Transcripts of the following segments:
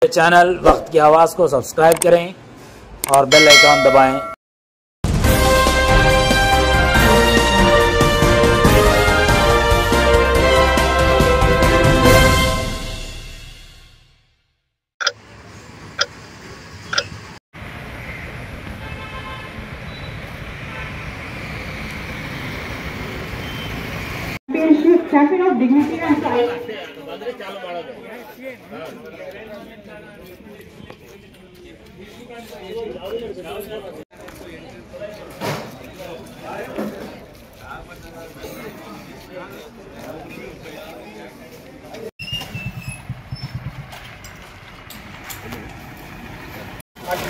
Channel वक्त की आवाज़ को सब्सक्राइब करें और बेल आइकॉन दबाएं। Champion of dignity and pride.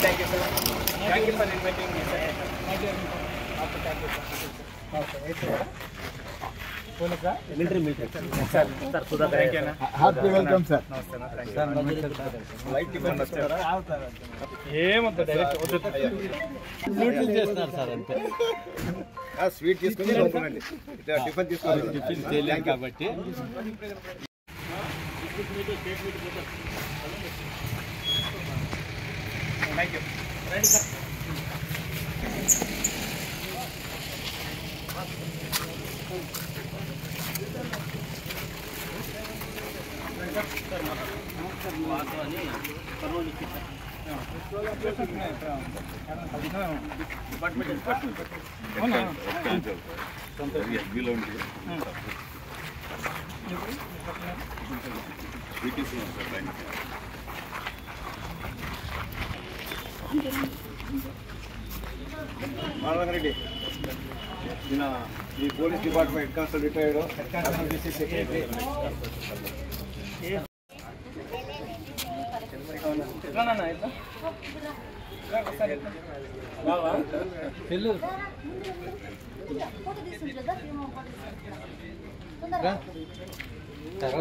Thank you, sir. Thank you for inviting me, sir. Thank you. Thank you, sir. Military. Sir, Sudha, thank you. Happy welcome, sir. Light tiffin sweet తీసుకుని లోపలండి tiffin తీసుకోవాలి tiffin చేయలేదు కాబట్టి thank you right sir Reddy ఈ police department head constable retired head constable DC secretary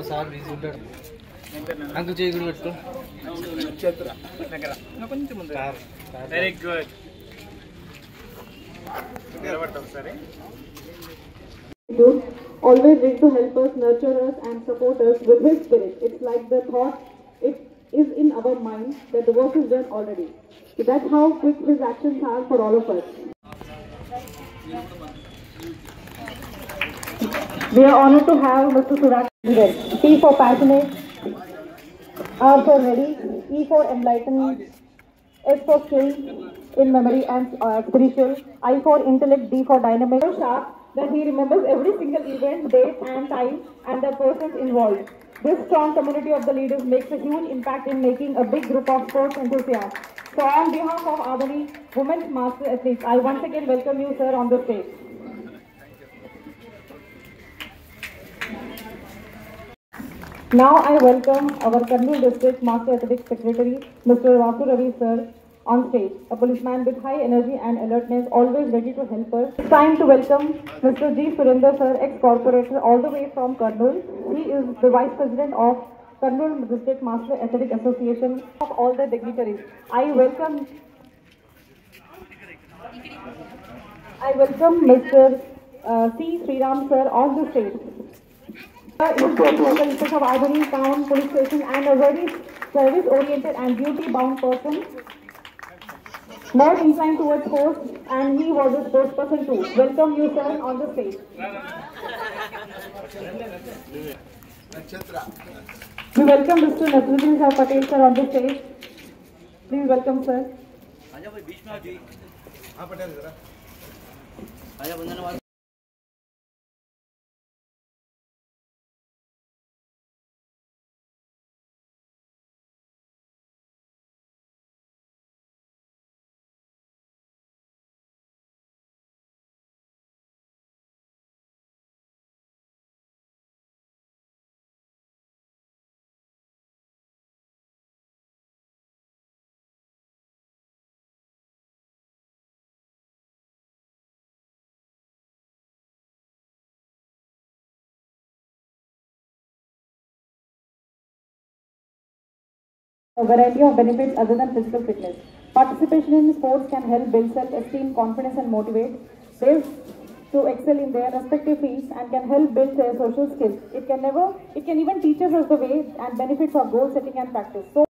sir busy ఉంటాడు నాకు చేయకూడదు పెట్టు కొంచెం ముందు very good Always ready to help us, nurture us and support us with his spirit. It's like the thought, it is in our mind that the work is done already. So that's how quick his actions are for all of us. We are honored to have Mr. Suraj here. P for passionate, R for ready, E for enlightened, S for skill in memory and spiritual, I for intellect, D for dynamic. So sharp that he remembers every single event, date and time and the persons involved. This strong community of the leaders makes a huge impact in making a big group of sports enthusiasts. So on behalf of Albany Women's Master Athletes, I once again welcome you, sir, on the stage. Now I welcome our Kurnool District Master Athletics Secretary, Mr. Vasu Ravi, sir, on stage. A policeman with high energy and alertness, always ready to help us. It's time to welcome Mr. G. Surinder, sir, ex-corporator, all the way from Kurnool. He is the Vice President of Kurnool District Master Athletic Association of all the dignitaries. I welcome Mr. C. Sriram, sir, on the stage. Inspector of Albany Town Police Station and a very service-oriented and duty-bound person. More inclined towards sports, and he was a sports person too. Welcome you, sir, on the stage. We welcome Mr. Nasruddin Patel, sir, on the stage. Please welcome, sir. A variety of benefits other than physical fitness. Participation in sports can help build self-esteem, confidence and motivate those to excel in their respective fields and can help build their social skills. It can even teach us the way and benefits of goal setting and practice. So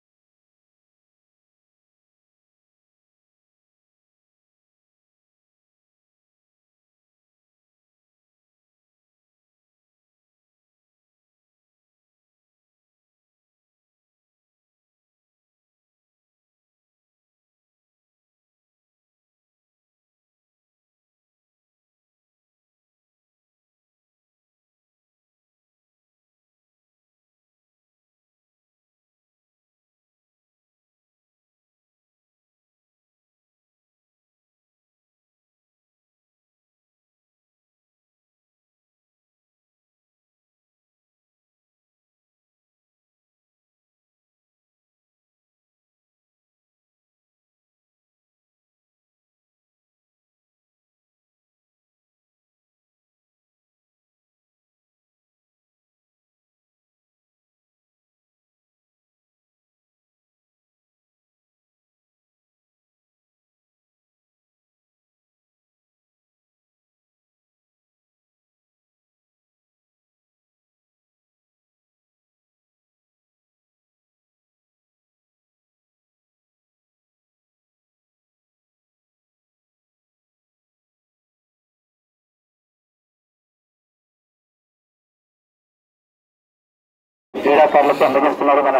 క్రీడాకారులకు అందజేస్తున్నారు మన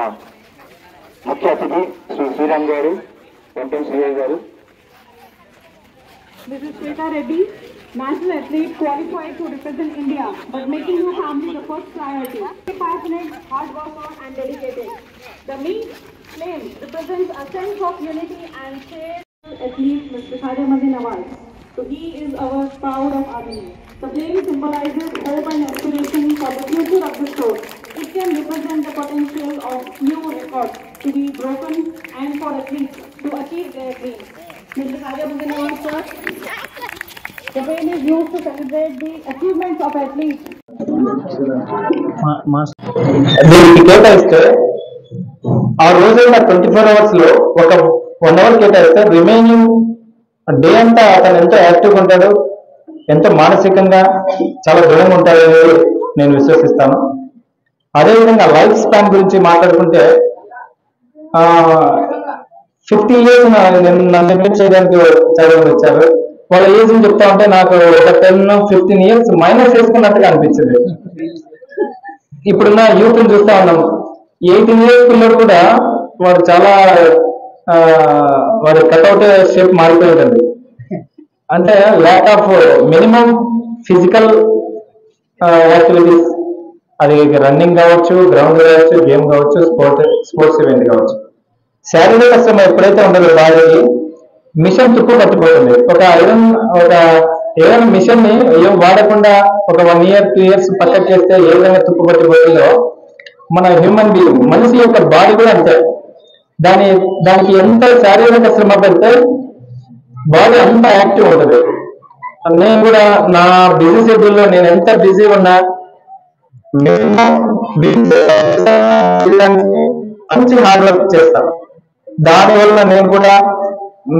ముఖ్య అతిథి శ్రీ శ్రీరామ్ గారు, వెంటనే శ్రీఐ గారు. Mrs. Shweta Reddy, national athlete qualified to represent India, but making her family the first priority. Passionate, hard worker and dedicated. The meet flame represents a sense of unity and shared athlete Mr. Khajamuddin Nawaz. So he is our proud of army. The flame symbolizes hope and aspiration for the future of the sport. It can represent the potential of new records to be broken and for athletes to achieve their dreams. Mr. Khajamuddin Nawaz sir, the flame is used to celebrate the achievements of athletes. దీనికి కేటాయిస్తే ఆ రోజైన 24 hours లో ఒక 1 hour కేటాయిస్తే remaining day అంతా అతను ఎంతో యాక్టివ్గా ఉంటాడు, ఎంతో మానసికంగా చాలా దృఢంగా ఉంటాడని నేను విశ్వసిస్తాను. అదేవిధంగా లైఫ్ స్పాన్ గురించి మాట్లాడుకుంటే 50 years నన్ను ఇన్వైట్ చేయడానికి చదివి వచ్చారు. వాళ్ళ ఏజ్ చెప్తా ఉంటే నాకు ఒక 10-15 years మైనస్ చేసుకున్నట్టుగా అనిపించింది. ఇప్పుడున్న యూత్ చూస్తా ఉన్నాం, 18 years పిల్లలు కూడా వాడు చాలా వాడి కట్అవుట్ షేప్ మారిపోయి ఉంటుంది. అంటే lack of minimum physical activities, అది రన్నింగ్ కావచ్చు, గ్రౌండ్ కావచ్చు, గేమ్ కావచ్చు, స్పోర్ట్స్ ఈవెంట్ కావచ్చు. శారీరక శ్రమ ఎప్పుడైతే ఉండదు బాడీకి, మిషన్ తుప్పు పట్టిపోతుంది. ఒక ఏదైనా మిషన్ ని ఏం వాడకుండా ఒక 1 year 2 years పక్కకి చేస్తే ఏ విధంగా తుప్పు పట్టిపోతుందో మన హ్యూమన్ బీయింగ్, మనిషి యొక్క బాడీ కూడా అంతే. దానికి ఎంత శారీరక శ్రమ పెడితే బాడీ అంత యాక్టివ్ ఉంటుంది. నేను కూడా నా బిజీ షెడ్యూల్లో నేను ఎంత బిజీ ఉన్నా మంచి హార్డ్ వర్క్ చేస్తాను. దానివల్ల నేను కూడా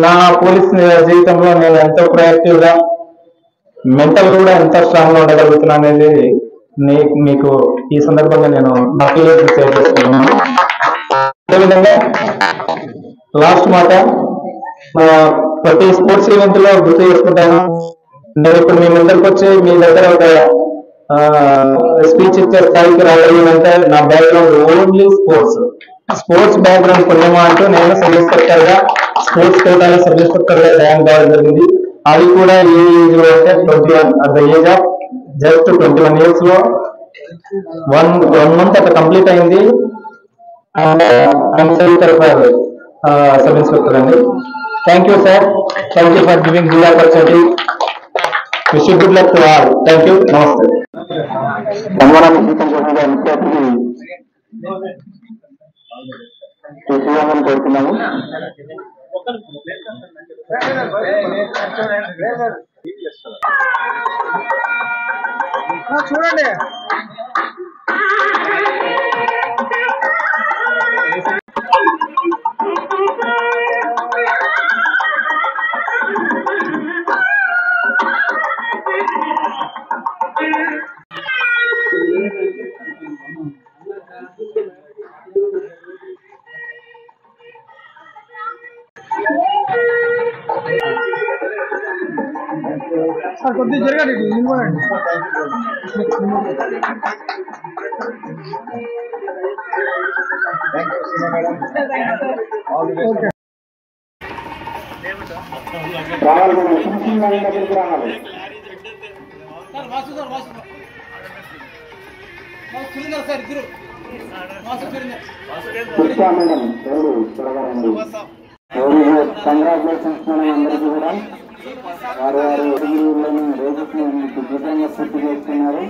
నా పోలీస్ జీవితంలో నేను ఎంతో ప్రయాక్టివ్ గా, మెంటల్ కూడా ఎంత స్ట్రాంగ్ గా ఉండగలుగుతున్నా అనేది మీకు ఈ సందర్భంగా నేను నా ఫీలింగ్స్ షేర్ చేసుకుంటున్నాను. అదేవిధంగా లాస్ట్ మాట, ప్రతి స్పోర్ట్స్ ఈవెంట్ లో గుర్తు చేసుకుంటాను. నేను ఇప్పుడు మీ ముందరికి వచ్చి మీ దగ్గర ఒక స్పీచ్ ఇచ్చే స్థాయికి రాగలిగినంటే నా బ్యాక్గ్రౌండ్ ఓన్లీ స్పోర్ట్స్ బ్యాక్గ్రౌండ్ పుణ్యమా అంటూ నేను సబ్ ఇన్స్పెక్టర్ గా స్పోర్ట్స్ కోటాలో సబ్ ఇన్స్పెక్టర్ గా జాయిన్ కావడం జరిగింది. అది కూడా ఈ ఏజ్ లో అంటే 21 at the age of just 21 years లో 1 month అట్లా కంప్లీట్ అయింది. సబ్ ఇన్స్పెక్టర్ అండి. Thank you sir, thank you for giving this opportunity. Wish you good luck to all. Thank you, నమస్తే. శ్రీరామని కోరుతున్నాము. చూడండి కొద్దిగా జరగండి, నిలబడండి. కంగ్రాచులేషన్స్ మేడం అందరికీ కూడా. వారు రేజెస్ దిగ్విజయంగా పూర్తి చేస్తున్నారు.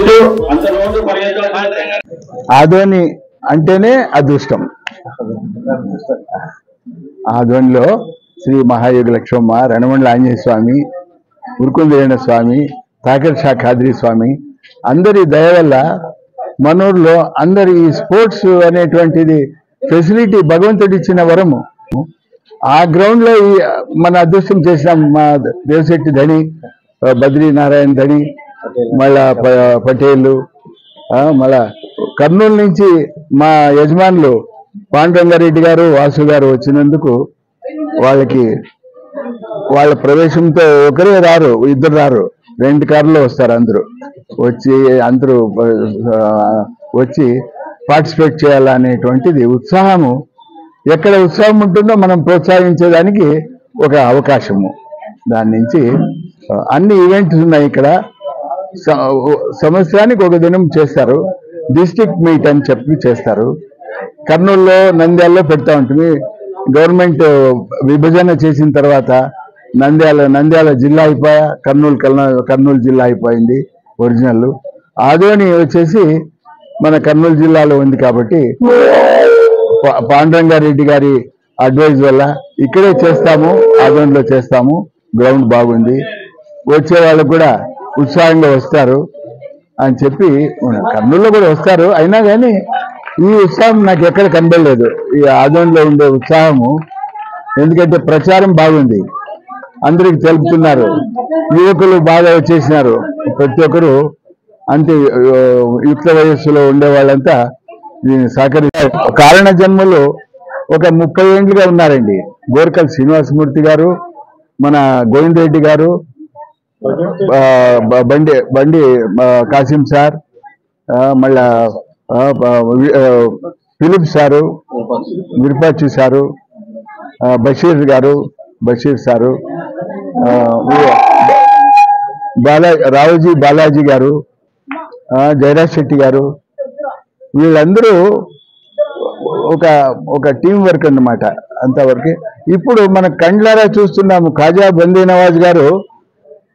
చేస్తూ ఆదోని అంటేనే అదృష్టం. ఆదోనిలో శ్రీ మహాయోగి లక్ష్మమ్మ, రణమండల ఆంజనేయ స్వామి, ఉరుకుందేణ స్వామి, తాకర్ షా ఖాద్రి స్వామి అందరి దయ వల్ల మనూరులో అందరి ఈ స్పోర్ట్స్ అనేటువంటిది ఫెసిలిటీ భగవంతుడు ఇచ్చిన వరము. ఆ గ్రౌండ్ లో మన అదృష్టం చేసిన మా దేవశెట్టి ధని, బద్రీనారాయణ ధని, మళ్ళా పటేల్, మళ్ళా కర్నూలు నుంచి మా యజమానులు పాండురంగారెడ్డి గారు, వాసు గారు వచ్చినందుకు వాళ్ళ ప్రవేశంతో ఒకరే రారు, ఇద్దరు రారు, 2 కార్లలో వస్తారు. అందరూ వచ్చి పార్టిసిపేట్ చేయాలనేటువంటిది ఉత్సాహము. ఎక్కడ ఉత్సాహం ఉంటుందో మనం ప్రోత్సహించేదానికి ఒక అవకాశము. దాని నుంచి అన్ని ఈవెంట్స్ ఉన్నాయి ఇక్కడ. సంవత్సరానికి ఒక దినం చేస్తారు, డిస్ట్రిక్ట్ మీట్ అని చెప్పి చేస్తారు. కర్నూలులో, నంద్యాలలో పెడతా ఉంటుంది. గవర్నమెంట్ విభజన చేసిన తర్వాత నంద్యాల జిల్లా అయిపోయా, కర్నూలు జిల్లా అయిపోయింది ఒరిజినల్. ఆదోని వచ్చేసి మన కర్నూలు జిల్లాలో ఉంది కాబట్టి పాండురంగారెడ్డి గారి అడ్వైజ్ వల్ల ఇక్కడే చేస్తాము, ఆదోనిలో చేస్తాము. గ్రౌండ్ బాగుంది, వచ్చే వాళ్ళు కూడా ఉత్సాహంగా వస్తారు అని చెప్పి. కర్నూలులో కూడా వస్తారు, అయినా కానీ ఈ ఉత్సాహం నాకు ఎక్కడ కనబడలేదు, ఈ ఆదోనిలో ఉండే ఉత్సాహము. ఎందుకంటే ప్రచారం బాగుంది, అందరికి తెలుపుతున్నారు, యువకులు బాగా వచ్చేసినారు. ప్రతి ఒక్కరు అంతే యుక్త వయస్సులో ఉండే వాళ్ళంతా దీన్ని సహకరిస్తారు. కారణ జన్మలు ఒక 30 ఏళ్ళుగా ఉన్నారండి. గోర్కల్ శ్రీనివాసమూర్తి గారు, మన గోవిందరెడ్డి గారు, బండి కాసిం సార్, మళ్ళా Philip sir, Virupakshi sir, Basheer sir, Raoji Balaji గారు, జయరాజ్ శెట్టి గారు, వీళ్ళందరూ ఒక టీం వర్క్ అన్నమాట అంతవరకు. ఇప్పుడు మన కండ్లారా చూస్తున్నాము, ఖాజా బందీ నవాజ్ గారు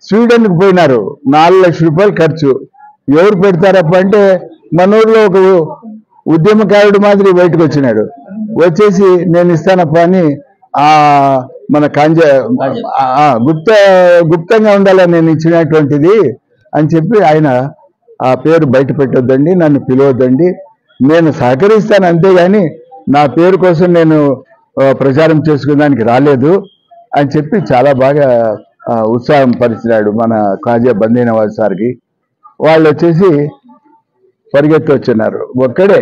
స్వీడన్కి పోయినారు, 4 లక్షల రూపాయలు ఖర్చు. ఎవరు పెడతారప్ప అంటే మన ఊర్లో ఒక ఉద్యమకారుడు మాదిరి బయటకు వచ్చినాడు. వచ్చేసి నేను ఇస్తానప్ప అని మన గుప్తంగా ఉండాలని నేను ఇచ్చినటువంటిది అని చెప్పి ఆయన ఆ పేరు బయట పెట్టొద్దండి, నన్ను పిలవద్దండి, నేను సహకరిస్తాను అంతేగాని నా పేరు కోసం నేను ప్రచారం చేసుకునేదానికి రాలేదు అని చెప్పి చాలా బాగా ఉత్సాహం పరిచినాడు మన ఖాజా బందీ నవాజ్ సార్కి. వాళ్ళు వచ్చేసి పరిగెత్తి వచ్చినారు, ఒక్కడే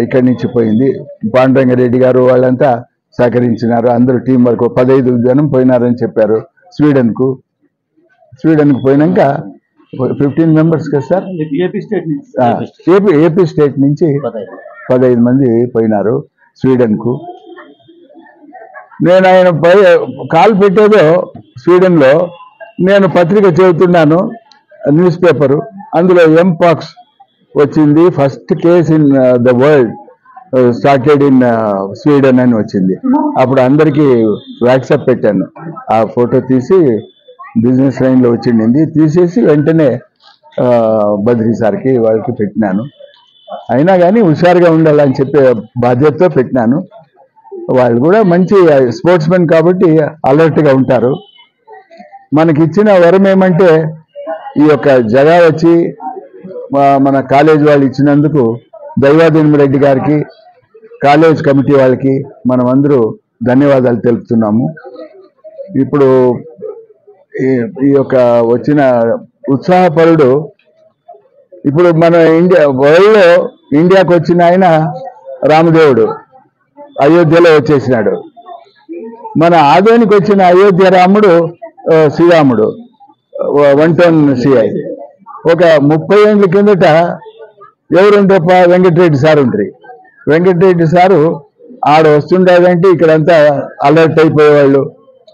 ఇక్కడి నుంచి పోయింది. పాండురంగారెడ్డి గారు వాళ్ళంతా సహకరించినారు, అందరూ టీం వర్క్. 15 జనం పోయినారని చెప్పారు స్వీడన్కు పోయినాక 15 మెంబర్స్ కదా సార్, ఏపీ స్టేట్ నుంచి 15 మంది పోయినారు స్వీడన్కు. నేను ఆయన కాల్ పెట్టేదో స్వీడన్లో, నేను పత్రిక చదువుతున్నాను, న్యూస్ పేపరు, అందులో ఎంపాక్స్ వచ్చింది, first case in the world started in Sweden అని వచ్చింది. అప్పుడు అందరికీ వాట్సాప్ పెట్టాను, ఆ ఫోటో తీసి బిజినెస్ లైన్లో వచ్చిండింది, తీసేసి వెంటనే బద్రీ సార్కి వాళ్ళకి పెట్టినాను. అయినా కానీ హుషారుగా ఉండాలని చెప్పే బాధ్యతతో పెట్టినాను. వాళ్ళు కూడా మంచి స్పోర్ట్స్ మెన్ కాబట్టి అలర్ట్గా ఉంటారు. మనకి ఇచ్చిన వరం ఏమంటే ఈ యొక్క జగా వచ్చి మన కాలేజ్ వాళ్ళు ఇచ్చినందుకు దైవాధీనరెడ్డి గారికి, కాలేజ్ కమిటీ వాళ్ళకి మనం అందరూ ధన్యవాదాలు తెలుపుతున్నాము. ఇప్పుడు ఈ యొక్క వచ్చిన ఉత్సాహపరుడు ఇప్పుడు మన వరల్డ్లో ఇండియాకు వచ్చిన ఆయన రామదేవుడు అయోధ్యలో వచ్చేసినాడు. మన ఆదోనికి వచ్చిన అయోధ్య రాముడు శ్రీరాముడు, 1 టౌన్ సిఐ. ఒక 30 ఏళ్ళ కిందట ఎవరుంటారప్ప, వెంకటరెడ్డి సార్ ఉంటారు. వెంకటరెడ్డి సారు ఆడ వస్తుండేదంటే ఇక్కడంతా అలర్ట్ అయిపోయేవాళ్ళు.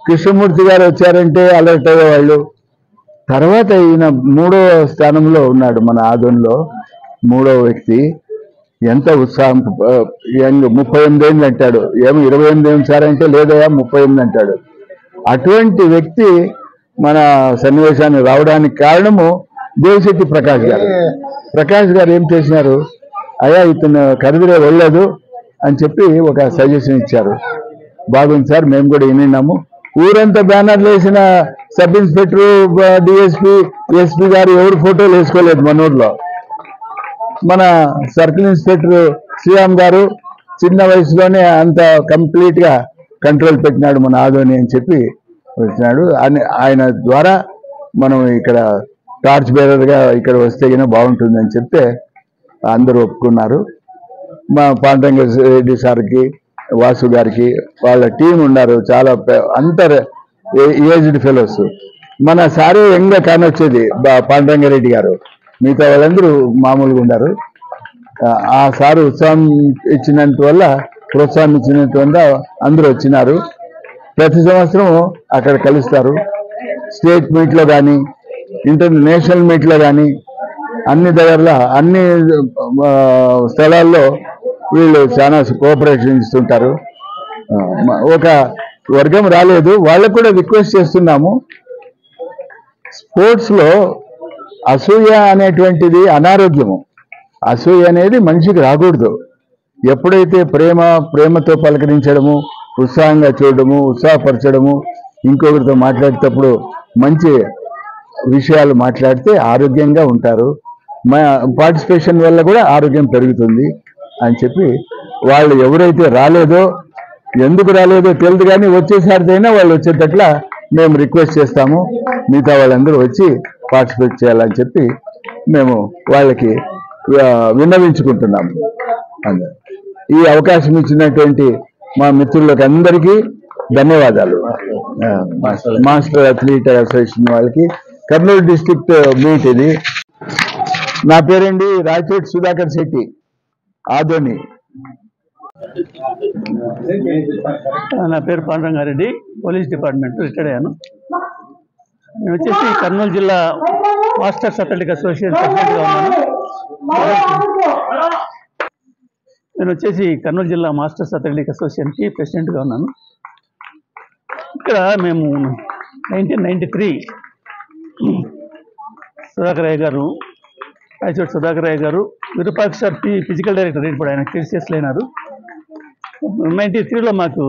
కృష్ణమూర్తి గారు వచ్చారంటే అలర్ట్ అయ్యేవాళ్ళు. తర్వాత ఈయన 3వ స్థానంలో ఉన్నాడు మన ఆదోన్లో, 3వ వ్యక్తి. ఎంత ఉత్సాహం, 38 ఏళ్ళు అంటాడు, ఏమో 28 ఏం సార్ అంటే లేదయా 38 అంటాడు. అటువంటి వ్యక్తి మన సన్నివేశాన్ని రావడానికి కారణము దేవిశెట్టి ప్రకాష్ గారు ఏం చేసినారు, అయ్యా ఇతను ఖరీదులే వెళ్ళలేదు అని చెప్పి ఒక సజెషన్ ఇచ్చారు. బాగుంది సార్, మేము కూడా విన్నాము. ఊరంతా బ్యానర్లు వేసిన సబ్ ఇన్స్పెక్టర్, డిఎస్పీ, ఎస్పీ గారు ఎవరు ఫోటోలు వేసుకోలేదు మన ఊర్లో. మన సర్కిల్ ఇన్స్పెక్టర్ శ్రీరామ్ గారు చిన్న వయసులోనే అంత కంప్లీట్ గా కంట్రోల్ పెట్టినాడు మన ఆదోని అని చెప్పి వచ్చినాడు. ఆయన ద్వారా మనం ఇక్కడ టార్చ్ బేరర్ గా ఇక్కడ వస్తే బాగుంటుందని చెప్తే అందరూ ఒప్పుకున్నారు. మా పాండ్రంగ రెడ్డి సార్కి, వాసు గారికి, వాళ్ళ టీం ఉన్నారు, చాలా అంతర్ ఏజ్డ్ ఫెలోస్. మన సారే యంగ్ గా కానొచ్చేది పాండ్రంగారెడ్డి గారు, మిగతా వాళ్ళందరూ మామూలుగా ఉన్నారు. ఆ సారు ఉత్సాహం ఇచ్చినందువల్ల, ప్రోత్సాహం ఇచ్చినందువల్ల అందరూ వచ్చినారు. ప్రతి సంవత్సరం అక్కడ కలుస్తారు. స్టేట్ మీట్లో కానీ, ఇంటర్నేషనల్ మీట్లో కానీ, అన్ని దగ్గరలో అన్ని స్థలాల్లో వీళ్ళు చాలా కోఆపరేషన్ ఇస్తుంటారు. ఒక వర్గం రాలేదు, వాళ్ళకు కూడా రిక్వెస్ట్ చేస్తున్నాము, స్పోర్ట్స్ లో అసూయ అనేటువంటిది అనారోగ్యము. అసూయ అనేది మనిషికి రాకూడదు. ఎప్పుడైతే ప్రేమతో పలకరించడము, ఉత్సాహంగా చూడడము, ఉత్సాహపరచడము, ఇంకొకరితో మాట్లాడేటప్పుడు మంచి విషయాలు మాట్లాడితే ఆరోగ్యంగా ఉంటారు. పార్టిసిపేషన్ వల్ల కూడా ఆరోగ్యం పెరుగుతుంది అని చెప్పి, వాళ్ళు ఎవరైతే రాలేదో, ఎందుకు రాలేదో తెలియదు కానీ వచ్చేసారిదైనా వాళ్ళు వచ్చేటట్లా మేము రిక్వెస్ట్ చేస్తాము. మిగతా వాళ్ళందరూ వచ్చి పార్టిసిపేట్ చేయాలని చెప్పి మేము వాళ్ళకి విన్నవించుకుంటున్నాము. ఈ అవకాశం ఇచ్చినటువంటి మా మిత్రులకు అందరికీ ధన్యవాదాలు. మాస్టర్ అథ్లీట్ అసోసియేషన్ వాళ్ళకి, కర్నూలు డిస్ట్రిక్ట్ మీట్ ఇది. నా పేరండి రాయచోటి సుధాకర్ శెట్టి, ఆదోని. నా పేరు పాండ్రంగారెడ్డి, పోలీస్ డిపార్ట్మెంట్ రిటైర్డ్ అయ్యాను. నేను వచ్చేసి కర్నూలు జిల్లా మాస్టర్స్ అథ్లెటిక్ అసోసియేషన్ ప్రెసిడెంట్గా ఉన్నాను. కర్నూలు జిల్లా మాస్టర్స్ అథ్లెటిక్ అసోసియేషన్కి ప్రెసిడెంట్గా ఉన్నాను. ఇక్కడ మేము 1993 సుధాకరయ్య గారు, రాయచోటి సుధాకరయ్య గారు, విరూపాక్ష సార్ ఫిజికల్ డైరెక్టర్, ఇప్పుడు ఆయన టీసీఎస్లో అయినారు. 93లో మాకు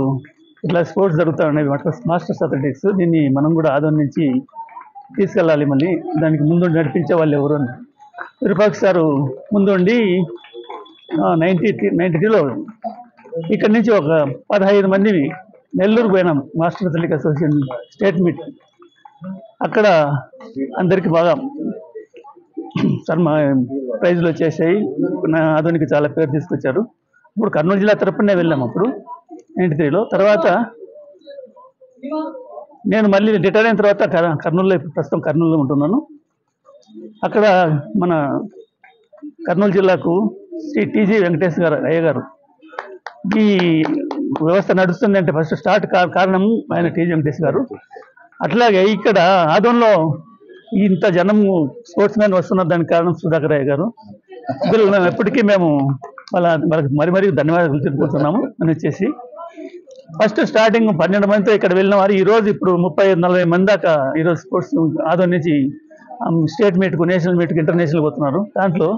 ఇట్లా స్పోర్ట్స్ జరుగుతూ ఉన్నాయి, మాస్టర్స్ అథ్లెటిక్స్. దీన్ని మనం కూడా ఆదోని నుంచి తీసుకెళ్ళాలి, మళ్ళీ దానికి ముందు నడిపించే వాళ్ళు ఎవరు అని విరూపాక్ష సారు ముందుండి 93లో ఇక్కడి నుంచి ఒక 15 మంది నెల్లూరు పోయినాం master athletic association state meet. అక్కడ అందరికీ బాగా ప్రైజులు వచ్చేసాయి. ఆదోనికి చాలా పేరు తీసుకొచ్చారు. ఇప్పుడు కర్నూలు జిల్లా తరపునే వెళ్ళాము అప్పుడు 93లో. తర్వాత నేను మళ్ళీ రిటైర్ అయిన తర్వాత కర్నూలులో, ప్రస్తుతం కర్నూలులో ఉంటున్నాను. అక్కడ మన కర్నూలు జిల్లాకు శ్రీ టీజీ వెంకటేష్ గారు అయ్య గారు ఈ వ్యవస్థ నడుస్తుంది అంటే ఫస్ట్ స్టార్ట్ కారణం ఆయన టీజీ వెంకటేష్ గారు. అట్లాగే ఇక్కడ ఆదోన్లో ఇంత జనం స్పోర్ట్స్ మ్యాన్ వస్తున్న దానికి కారణం సుధాకరయ్య గారు. ఎప్పటికీ మేము వాళ్ళకి మరీ ధన్యవాదాలు తెలుపుకుంటున్నాము. అని వచ్చేసి ఫస్ట్ స్టార్టింగ్ 12 మందితో ఇక్కడ వెళ్ళిన వారు ఈరోజు ఇప్పుడు 35-40 మంది దాకా ఈరోజు స్పోర్ట్స్ ఆదోని నుంచి స్టేట్ మీట్కు, నేషనల్ మీట్కు, ఇంటర్నేషనల్ పోతున్నారు. దాంట్లో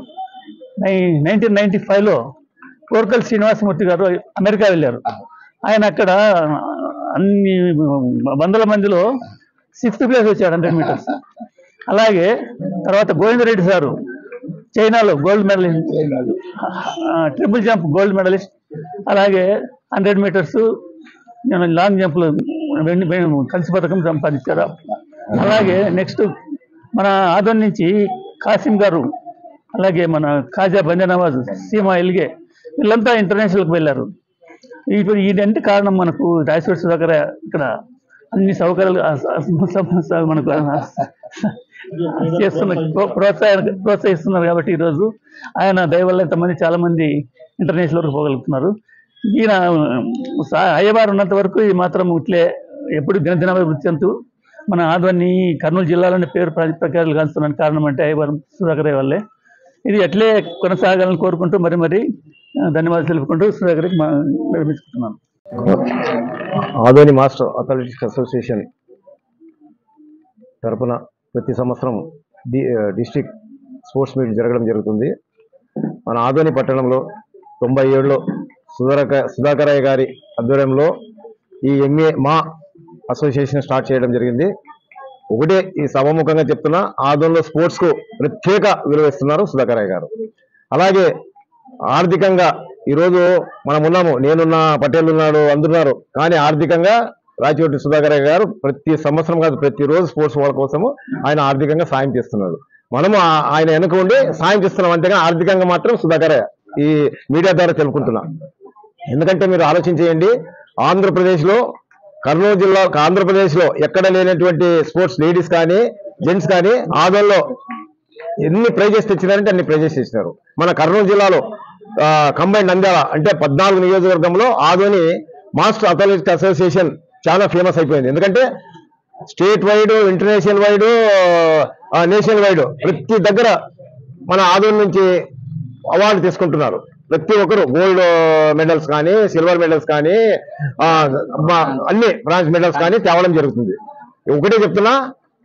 1995లో కోర్కల్ శ్రీనివాసమూర్తి గారు అమెరికా వెళ్ళారు. ఆయన అక్కడ అన్ని 100 మందిలో 6th ప్లేస్ వచ్చాడు 100 మీటర్స్. అలాగే తర్వాత గోవిందరెడ్డి సారు చైనాలో gold medallist, triple jump gold medallist. అలాగే 100 మీటర్స్ లాంగ్ జంప్లో కలిసి పథకం సంపాదించారు. అలాగే నెక్స్ట్ మన ఆదోని నుంచి కాసిం గారు, అలాగే మన ఖాజా బంజనవాజ్, సీమా ఎల్గే, వీళ్ళంతా ఇంటర్నేషనల్కి వెళ్ళారు. ఇప్పుడు ఇదంటే కారణం మనకు రాయచోటి సుధాకర్ ఇక్కడ అన్ని సౌకర్యాలు మనకు చేస్తున్న ప్రోత్సహిస్తున్నారు. కాబట్టి ఈరోజు ఆయన దయ వల్ల ఎంతమంది చాలామంది ఇంటర్నేషనల్ వరకు పోగలుగుతున్నారు. ఈయన అయ్యవారు ఉన్నంత వరకు ఈ మాత్రం ఇట్లే ఎప్పుడు దినదినాభివృద్ధి చెందుతూ మన ఆదోని కర్నూలు జిల్లాలోని పేరు ప్రఖ్యాతులు కాల్స్తున్న కారణం అంటే అయ్యవారు సుధాకరయ్య వల్లే. ఇది అట్లే కొనసాగాలని కోరుకుంటూ మరి ధన్యవాదాలు తెలుపుకుంటూ సుధాకర్కి నిర్మించుకుంటున్నాను. ఆదోని మాస్టర్ అథ్లెటిక్స్ అసోసియేషన్ తరపున ప్రతి సంవత్సరం డిస్ట్రిక్ట్ స్పోర్ట్స్ మీట్ జరగడం జరుగుతుంది. మన ఆదోని పట్టణంలో 97లో సుధాకరయ్య గారి ఆధ్వర్యంలో ఈ ఎంఏ మా అసోసియేషన్ స్టార్ట్ చేయడం జరిగింది. ఒకటే ఈ సభాముఖంగా చెప్తున్నా, ఆదోనిలో స్పోర్ట్స్కు ప్రత్యేక విలువ ఇస్తున్నారు సుధాకరయ్య గారు. అలాగే ఆర్థికంగా ఈరోజు మనం ఉన్నాము, నేనున్నా, పటేల్ ఉన్నాడు, అందరున్నారు. కానీ ఆర్థికంగా రాయచోటి సుధాకరయ్య గారు ప్రతి సంవత్సరం కాదు, ప్రతిరోజు స్పోర్ట్స్ వాళ్ళ కోసము ఆయన ఆర్థికంగా సాయం చేస్తున్నారు. మనము ఆయన వెనుక ఉండి సాయం చేస్తున్నాం, అంతేగా ఆర్థికంగా మాత్రం సుధాకరయ్య ఈ మీడియా ద్వారా తెలుపుకుంటున్నాం. ఎందుకంటే మీరు ఆలోచించేయండి, ఆంధ్రప్రదేశ్లో కర్నూలు జిల్లా ఆంధ్రప్రదేశ్లో ఎక్కడ లేనటువంటి స్పోర్ట్స్ లేడీస్ కానీ జెంట్స్ కానీ ఆదోనిలో ఎన్ని ప్రైజెస్ తెచ్చినారంటే అన్ని ప్రైజెస్ తెచ్చినారు. మన కర్నూలు జిల్లాలో కంబైన్డ్ నంద్యాల అంటే 14 నియోజకవర్గంలో ఆదోని మాస్టర్ అథ్లెటిక్స్ అసోసియేషన్ చాలా ఫేమస్ అయిపోయింది. ఎందుకంటే state wide, international wide, national wide ప్రతి దగ్గర మన ఆదోని నుంచి అవార్డు తీసుకుంటున్నారు. ప్రతి ఒక్కరు గోల్డ్ మెడల్స్ కానీ, సిల్వర్ మెడల్స్ కానీ, అన్ని బ్రాంజ్ మెడల్స్ కానీ తేవడం జరుగుతుంది. ఒకటే చెప్తున్నా,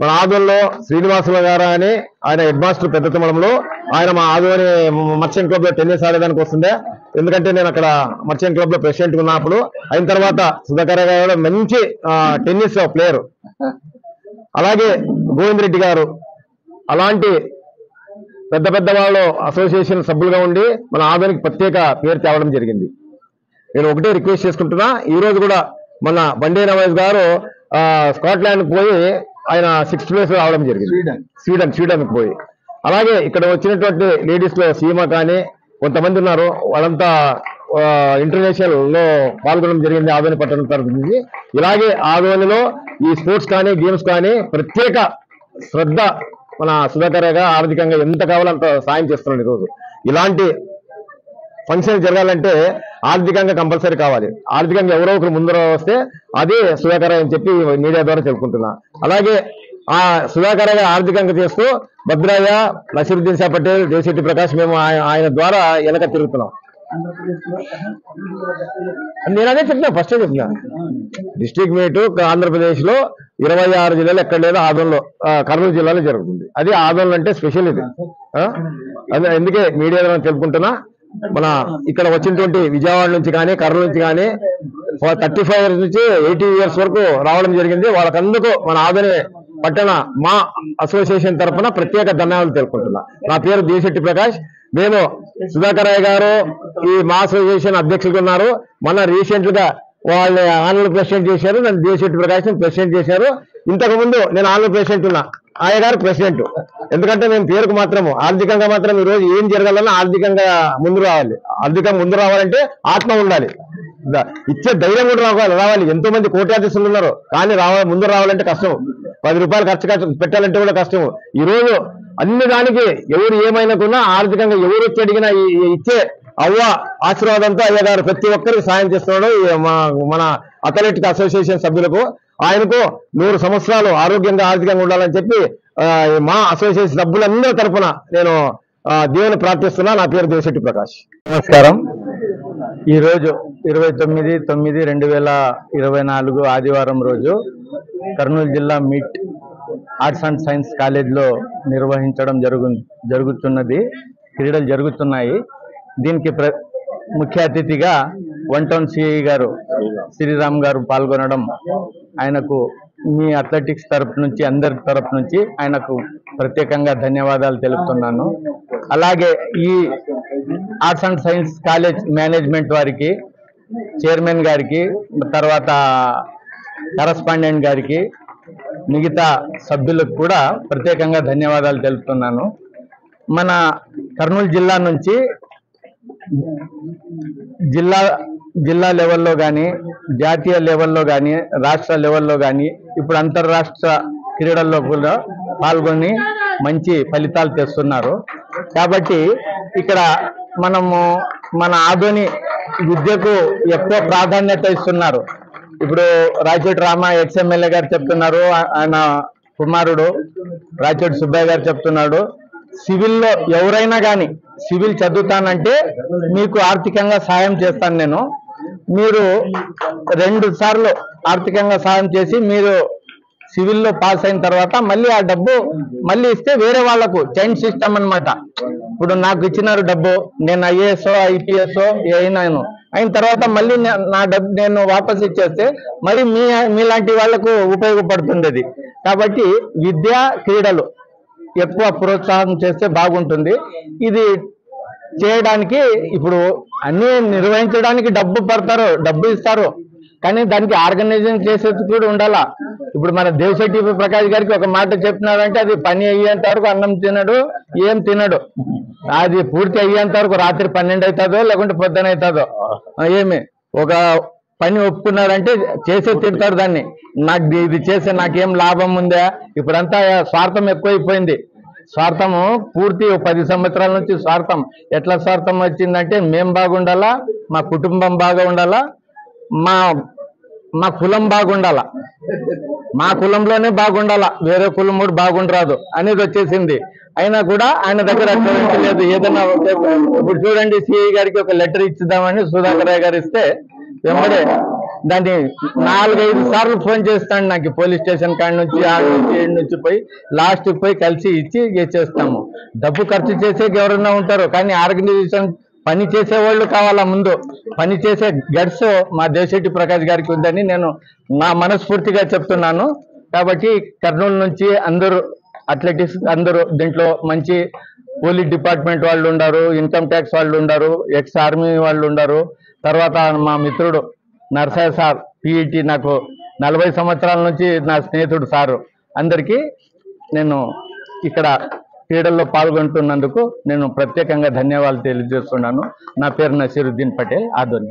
మన ఆదోనిలో శ్రీనివాసుల గారు అని ఆయన హెడ్ మాస్టర్ పెద్ద తమలంలో, ఆయన మా ఆదోని మర్చెంట్ క్లబ్ లో టెన్నిస్ ఆడేదానికి వస్తుండే. ఎందుకంటే నేను అక్కడ మర్చెంట్ క్లబ్ లో ప్రెసిడెంట్ ఉన్నప్పుడు. అయిన తర్వాత సుధాకర్ గారు మంచి టెన్నిస్ ప్లేయర్. అలాగే గోవింద్ రెడ్డి గారు అలాంటి పెద్ద పెద్ద వాళ్ళు అసోసియేషన్ సభ్యులుగా ఉండి మన ఆదోనికి ప్రత్యేక పేరు తేవడం జరిగింది. నేను ఒకటే రిక్వెస్ట్ చేసుకుంటున్నా, ఈ రోజు కూడా మన బండే నవాజ్ గారు స్కాట్లాండ్ పోయి ఆయన 6th ప్లేస్ రావడం జరిగింది, స్వీడన్కి పోయి. అలాగే ఇక్కడ వచ్చినటువంటి లేడీస్ లో సీమ కానీ కొంతమంది ఉన్నారు, వాళ్ళంతా ఇంటర్నేషనల్ లో పాల్గొనడం జరిగింది ఆదోని పట్టణం తరఫు నుంచి. ఇలాగే ఆదోనిలో ఈ స్పోర్ట్స్ కానీ గేమ్స్ కానీ ప్రత్యేక శ్రద్ధ మన సుధాకరయ్య ఆర్థికంగా ఎంత కావాలో అంత సాయం చేస్తున్నాడు. ఈరోజు ఇలాంటి ఫంక్షన్ జరగాలంటే ఆర్థికంగా కంపల్సరీ కావాలి. ఆర్థికంగా ఎవరో ఒకరు ముందర వస్తే అదే సుధాకరయ్య అని చెప్పి మీడియా ద్వారా తెలుపుకుంటున్నా. అలాగే ఆ సుధాకరయ్య ఆర్థికంగా చేస్తూ భద్రయ్య, నసీరుద్దీన్ షా పటేల్, దేశెట్టి ప్రకాష్ మేము ఆయన ద్వారా వెనక తిరుగుతున్నాం. నేను అదే చెప్తున్నా, ఫస్ట్ చెప్తున్నా, డిస్ట్రిక్ట్ మీట్ ఆంధ్రప్రదేశ్ లో 26 జిల్లాలు ఎక్కడ లేదు, ఆదోన్లో కర్నూలు జిల్లాలో జరుగుతుంది. అది ఆదోన్లో అంటే స్పెషల్ ఇది. అందుకే మీడియా ద్వారా తెలుపుకుంటున్నా. మన ఇక్కడ వచ్చినటువంటి విజయవాడ నుంచి కానీ కర్నూలు నుంచి కానీ 35 years నుంచి 80 years వరకు రావడం జరిగింది. వాళ్ళకందుకు మన ఆదోని పట్టణ మా అసోసియేషన్ తరఫున ప్రత్యేక ధన్యవాదాలు తెలుపుకుంటున్నా. నా పేరు దేశెట్టి ప్రకాష్. మేము సుధాకరయ్య గారు ఈ మా అసోసియేషన్ అధ్యక్షులుగా ఉన్నారు. మన రీసెంట్ గా వాళ్ళు ఆనరల్ ప్రెసిడెంట్ చేశారు, నన్ను దేశెట్టి ప్రకాష్ ప్రెసిడెంట్ చేశారు. ఇంతకు ముందు నేను ఆనరల్ ప్రెసిడెంట్ ఉన్నా, ఆయన గారు ప్రెసిడెంట్. ఎందుకంటే మేము పేరుకు మాత్రము, ఆర్థికంగా మాత్రం ఈరోజు ఏం జరగాలన్నా ఆర్థికంగా ముందు రావాలి. ఆర్థికంగా ముందు రావాలంటే ఆత్మ ఉండాలి, ఇచ్చే ధైర్యం కూడా రావాలి. ఎంతో మంది కోట్యాధీశులు ఉన్నారు, కానీ ముందు రావాలంటే కష్టం. 10 రూపాయలు ఖర్చు పెట్టాలంటే కూడా కష్టం. ఈ రోజు అన్ని దానికి ఎవరు ఏమైనా ఆర్థికంగా ఎవరు వచ్చి అడిగినా ఇచ్చే అవ్వ ఆశీర్వాదంతో అయ్య గారు ప్రతి ఒక్కరికి సాయం చేస్తున్నాడు. మన అథ్లెటిక్ అసోసియేషన్ సభ్యులకు ఆయనకు 100 సంవత్సరాలు ఆరోగ్యంగా ఆర్థికంగా ఉండాలని చెప్పి మా అసోసియేషన్ సభ్యులందరి తరఫున నేను దేవుని ప్రార్థిస్తున్నా. నా పేరు దేశెట్టి ప్రకాష్. నమస్కారం. ఈరోజు 29/10/2024 ఆదివారం రోజు కర్నూలు జిల్లా మిట్ ఆర్ట్స్ అండ్ సైన్స్ కాలేజ్లో నిర్వహించడం జరుగుతున్నది. క్రీడలు జరుగుతున్నాయి. దీనికి ముఖ్య అతిథిగా 1 టౌన్ సిఐ గారు శ్రీరామ్ గారు పాల్గొనడం, ఆయనకు మీ అథ్లెటిక్స్ తరపు నుంచి అందరి తరపు నుంచి ఆయనకు ప్రత్యేకంగా ధన్యవాదాలు తెలుపుతున్నాను. అలాగే ఈ arts and science college management వారికి, చైర్మన్ గారికి, తర్వాత కరస్పాండెంట్ గారికి, మిగతా సభ్యులకు కూడా ప్రత్యేకంగా ధన్యవాదాలు తెలుపుతున్నాను. మన కర్నూలు జిల్లా నుంచి జిల్లా లెవెల్లో కానీ, జాతీయ లెవెల్లో కానీ, రాష్ట్ర లెవెల్లో కానీ, ఇప్పుడు అంతర్రాష్ట్ర క్రీడల్లో కూడా పాల్గొని మంచి ఫలితాలు తెస్తున్నారు. కాబట్టి ఇక్కడ మనము మన ఆదోని విద్యకు ఎక్కువ ప్రాధాన్యత ఇస్తున్నారు. ఇప్పుడు రాయచోటి రామ ఎక్స్ఎమ్మెల్యే గారు చెప్తున్నారు, ఆయన కుమారుడు రాయచోటి సుబ్బయ్య గారు చెప్తున్నాడు, సివిల్లో ఎవరైనా కానీ సివిల్ చదువుతానంటే మీకు ఆర్థికంగా సాయం చేస్తాను నేను, మీరు 2 సార్లు ఆర్థికంగా సాయం చేసి మీరు సివిల్లో పాస్ అయిన తర్వాత మళ్ళీ ఆ డబ్బు మళ్ళీ ఇస్తే వేరే వాళ్లకు చైన్ సిస్టమ్ అన్నమాట. ఇప్పుడు నాకు ఇచ్చినారు డబ్బు, నేను ఐఏఎస్ ఐపీఎస్ అయిన తర్వాత మళ్ళీ నా డబ్బు నేను వాపస్ ఇచ్చేస్తే మరి మీలాంటి వాళ్లకు ఉపయోగపడుతుంది. కాబట్టి విద్యా క్రీడలు ఎక్కువ ప్రోత్సాహం చేస్తే బాగుంటుంది. ఇది చేయడానికి ఇప్పుడు అన్ని నిర్వహించడానికి డబ్బు పడతారు, డబ్బు ఇస్తారు, కానీ దానికి ఆర్గనైజింగ్ చేసేది కూడా ఉండాలా. ఇప్పుడు మన దేవశెట్టి ప్రకాష్ గారికి ఒక మాట చెప్పినారంటే అది పని అయ్యేంత వరకు అన్నం తినడు, ఏం తినడు. అది పూర్తి అయ్యేంత వరకు రాత్రి 12 అవుతుందో లేకుంటే పొద్దున అవుతుందో. ఏమి ఒక పని ఒప్పుకున్నారంటే చేసే తింటారు దాన్ని. నాకు ఇది చేసే నాకేం లాభం ఉందా? ఇప్పుడంతా స్వార్థం ఎక్కువైపోయింది. స్వార్థము పూర్తి 10 సంవత్సరాల నుంచి స్వార్థం. ఎట్లా స్వార్థం వచ్చిందంటే మేము బాగుండాలా, మా కుటుంబం బాగా ఉండాలా, మా కులం బాగుండాలా, మా కులంలోనే బాగుండాలా, వేరే కులం కూడా బాగుండరాదు అనేది వచ్చేసింది. అయినా కూడా ఆయన దగ్గర అట్లా లేదు. ఏదైనా ఇప్పుడు చూడండి, సిఐ గారికి ఒక లెటర్ ఇచ్చిద్దామని సుధాకర్ రాయ్ గారు ఇస్తే వెంబడే దాన్ని 4-5 సార్లు ఫోన్ చేస్తాను నాకు. పోలీస్ స్టేషన్ కాడి నుంచి ఏడు నుంచి పోయి లాస్ట్ పోయి కలిసి ఇచ్చి చేస్తాము. డబ్బు ఖర్చు చేసేకి ఎవరన్నా ఉంటారు, కానీ ఆర్గనైజేషన్ పని చేసేవాళ్ళు కావాలా. ముందు పని చేసే గట్స్ మా దేవశెట్టి ప్రకాష్ గారికి ఉందని నేను నా మనస్ఫూర్తిగా చెప్తున్నాను. కాబట్టి కర్నూలు నుంచి అందరూ అథ్లెటిక్స్ అందరూ దీంట్లో మంచి పోలీస్ డిపార్ట్మెంట్ వాళ్ళు ఉన్నారు, ఇన్కమ్ ట్యాక్స్ వాళ్ళు ఉన్నారు, ఎక్స్ ఆర్మీ వాళ్ళు ఉన్నారు. తర్వాత మా మిత్రుడు నరసయ్య సార్ పిఈటి, నాకు 40 సంవత్సరాల నుంచి నా స్నేహితుడు సారు. అందరికీ నేను ఇక్కడ క్రీడల్లో పాల్గొంటున్నందుకు నేను ప్రత్యేకంగా ధన్యవాదాలు తెలియజేస్తున్నాను. నా పేరు నసీరుద్దీన్ పటేల్, ఆదోని.